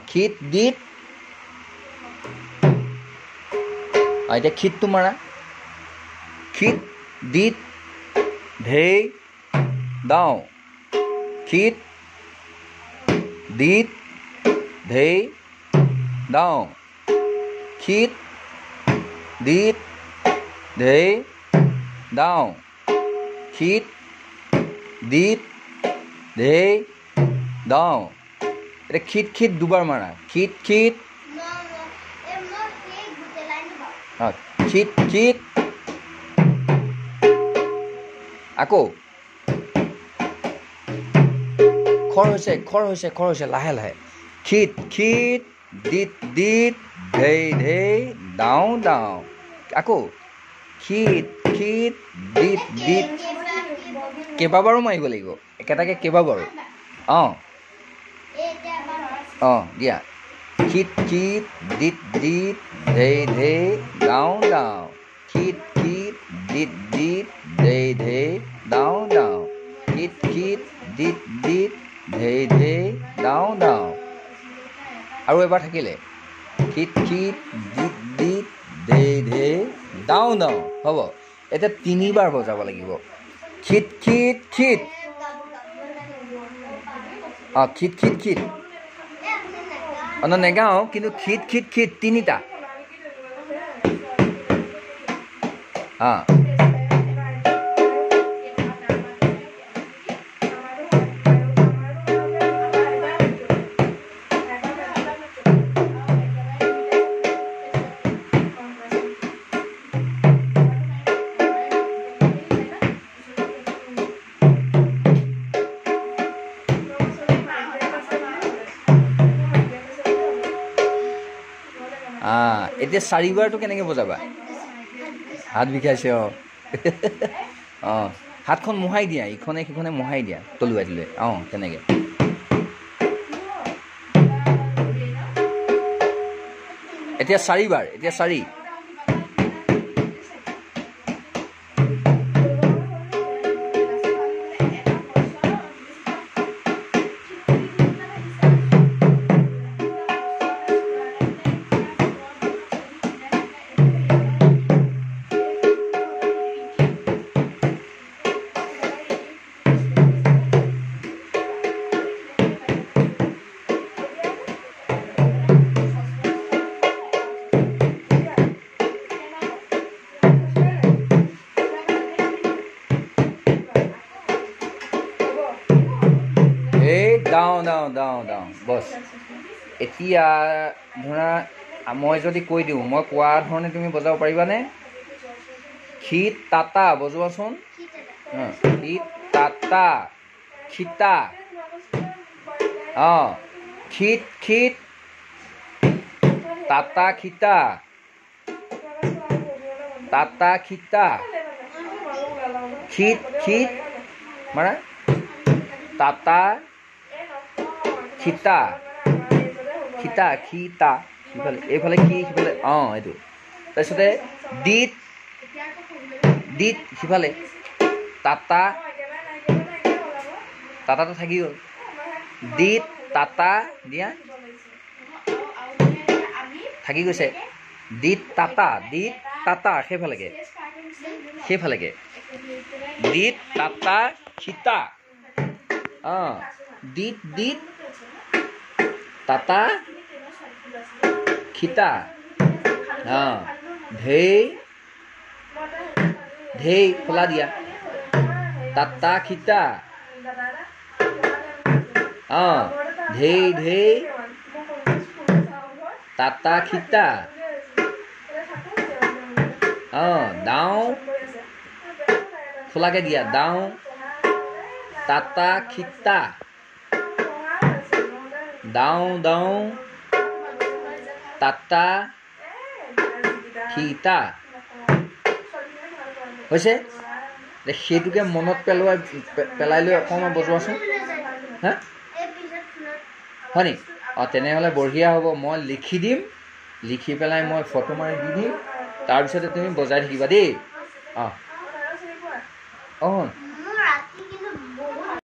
খিত দিত এতিয়া খিতটো মাৰা খিত দিত ধেই দাও খিত দিত ধেই দাও খিত দিত ধেই দাও খিত দিত ধেই দাও এটা খিত খিত দুবাৰ মাৰা খিত খিত খিত খিত আকৌ খৰ হৈছে লাহে লাহে খিত খিত দিত দিত ধেই ধেই দাও দাও আকৌ খিত খিত দিত দিত কেইবাবাৰো মাৰিব লাগিব একেটাকে কেইবাবাৰো দিয়া খিত খিত দিত দিত ধেই ধেই দাও দাও খিত খিত দিত দিত ধেই ধেই দাও দাও খিত খিত দিত দিত ধেই ধেই দাও দাও আৰু এবাৰ থাকিলে খিত খিত দিত দিত ধেই ধেই দাও দাও হ'ব এতিয়া 3 বাৰ বজাব লাগিব খিত খিত খিত খিত খিত খিত নেগাওঁ কিন্তু খিত খিত খিত 3টা এতিয়া 4 বাৰটো কেনেকৈ বজাবা হাত বিষাইছে হাতখন মোহাই দিয়া ইখনে সিখনে মোহাই দিয়া তলুৱাই দিলে তেনেকৈ এতিয়া 4 বাৰ এতিয়া 4 দাও দাও দাও দাও বছ এতিয়া ধৰা মই যদি কৈ দিওঁ মই কোৱা ধৰণে তুমি বজাব পাৰিবানে খিত তাতা বজোৱাচোন খিত তাতা খিতা খিত খিত তাতা খিতা তাতা খিতা খিত খিত মাৰা তাতা খিতা খিতা খিতা সিফালে এইফালে কি সিফালে এইটো তাৰপিছতে দিত দিত সিফালে তাতা তাতাটো থাকি গ'ল দিত তাতা দিয়া থাকি গৈছে দিত তাতা সেইফালেকে দিত তাতা খিতা দিত দিত তাতা খিতা ধেই ধেই খোলা দিয়া তাতা খিতা ধেই ধেই তাতা খিতা দাও খোলাকে দিয়া দাও তাতা খিতা দাও দাও তাতা খিতা হৈছে সেইটোকে মনত পেলাই লৈ অকণমান বজোৱাচোন হয় নি তেনেহ'লে বঢ়িয়া হ'ব মই লিখি দিম লিখি পেলাই মই ফটো মাৰি দি দিম তাৰপিছতে তুমি বজাই থাকিবা দেই